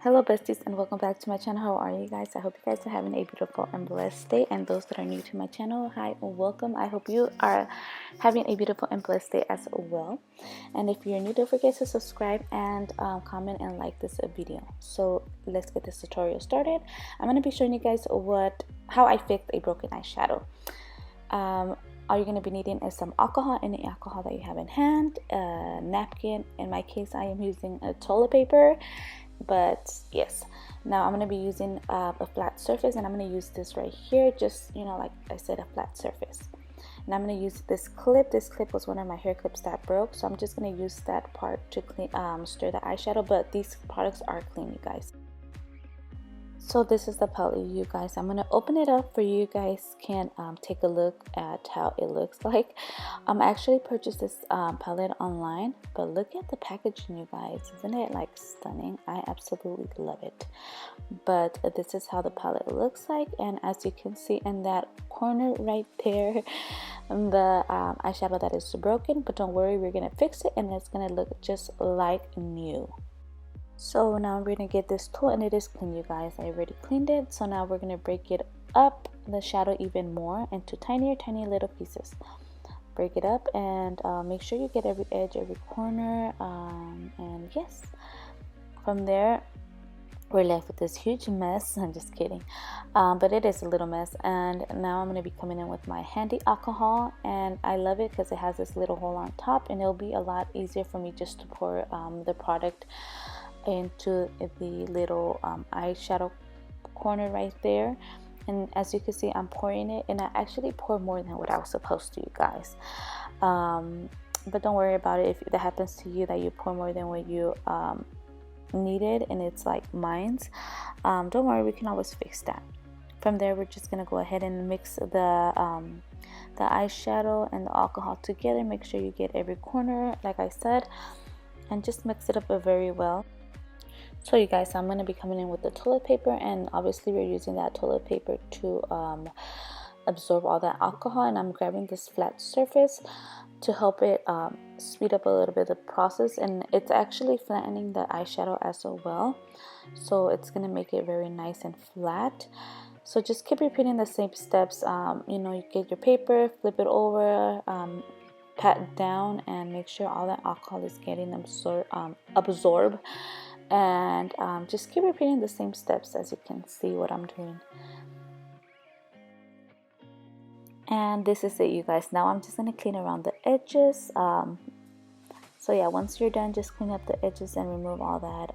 Hello besties, and welcome back to my channel. How are you guys? I hope you guys are having a beautiful and blessed day. And those that are new to my channel, hi and welcome. I hope you are having a beautiful and blessed day as well. And if you're new, don't forget to subscribe and comment and like this video. So let's get this tutorial started. I'm going to be showing you guys how I fixed a broken eyeshadow. All you're going to be needing is some alcohol, any alcohol that you have in hand, a napkin. In my case, I am using a toilet paper. But yes, now I'm going to be using a flat surface, and I'm going to use this right here, just like I said, a flat surface. And I'm going to use this clip. This clip was one of my hair clips that broke, so I'm just going to use that part to clean stir the eyeshadow. But these products are clean, you guys. So this is the palette, you guys. I'm going to open it up for you guys can take a look at how it looks like. I actually purchased this palette online, but look at the packaging, you guys. Isn't it like stunning? I absolutely love it. But this is how the palette looks like, and as you can see in that corner right there, the eyeshadow that is broken. But don't worry, we're going to fix it, and it's going to look just like new. So now we're going to get this tool, and it is clean, you guys. I already cleaned it. So now we're going to break it up, the shadow, even more into tiny little pieces. Break it up and make sure you get every edge, every corner, and yes, from there we're left with this huge mess. I'm just kidding, but it is a little mess. And now I'm going to be coming in with my handy alcohol, and I love it because it has this little hole on top, and it'll be a lot easier for me just to pour the product into the little eyeshadow corner right there. And as you can see, I'm pouring it, and I actually pour more than what I was supposed to, you guys. But don't worry about it if that happens to you, that you pour more than what you needed, and it's like mine's. Don't worry, we can always fix that. From there, we're just gonna go ahead and mix the eyeshadow and the alcohol together. Make sure you get every corner, like I said, and just mix it up very well. So you guys, I'm going to be coming in with the toilet paper, and obviously we're using that toilet paper to absorb all that alcohol. And I'm grabbing this flat surface to help it speed up a little bit the process, and it's actually flattening the eyeshadow as well, so it's going to make it very nice and flat. So just keep repeating the same steps. You get your paper, flip it over, pat down, and make sure all that alcohol is getting absorbed. And just keep repeating the same steps, as you can see what I'm doing. And this is it, you guys. Now I'm just going to clean around the edges. So yeah, once you're done, just clean up the edges and remove all that.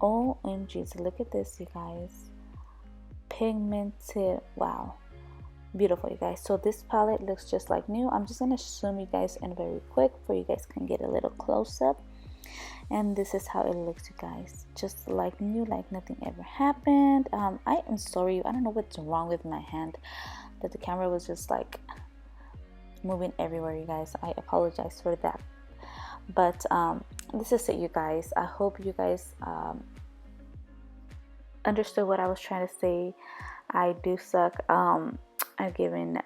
OMG, look at this, you guys. Pigmented, wow, beautiful, you guys. So this palette looks just like new. I'm just going to zoom you guys in very quick so you guys can get a little close up. And this is how it looks, you guys, just like new, like nothing ever happened. I am sorry, I don't know what's wrong with my hand, that the camera was just like moving everywhere, you guys. I apologize for that. But this is it, you guys. I hope you guys understood what I was trying to say. I do suck at giving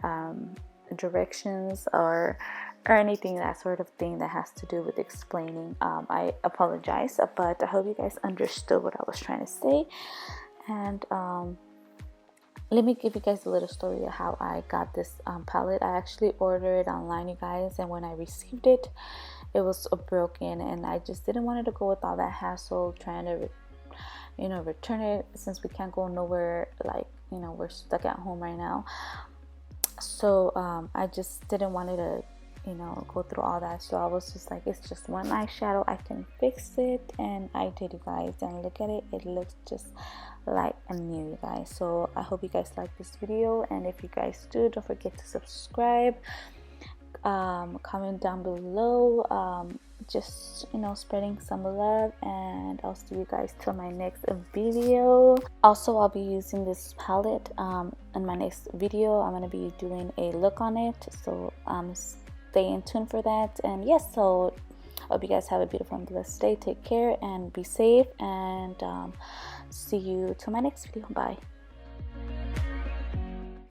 directions or anything, that sort of thing that has to do with explaining. I apologize, but I hope you guys understood what I was trying to say. And let me give you guys a little story of how I got this palette. I actually ordered it online, you guys, and when I received it, it was broken, and I just didn't want to go with all that hassle trying to return it, since we can't go nowhere, like we're stuck at home right now. So I just didn't want it to go through all that. So I was just like, it's just one eyeshadow, I can fix it. And I did, you guys, and look at it, it looks just like new, you guys. So I hope you guys like this video, and if you guys do, don't forget to subscribe, comment down below, just spreading some love, and I'll see you guys till my next video. Also, I'll be using this palette in my next video. I'm going to be doing a look on it, so stay in tune for that. And yes, so I hope you guys have a beautiful and blessed day. Take care and be safe, and see you till my next video. Bye.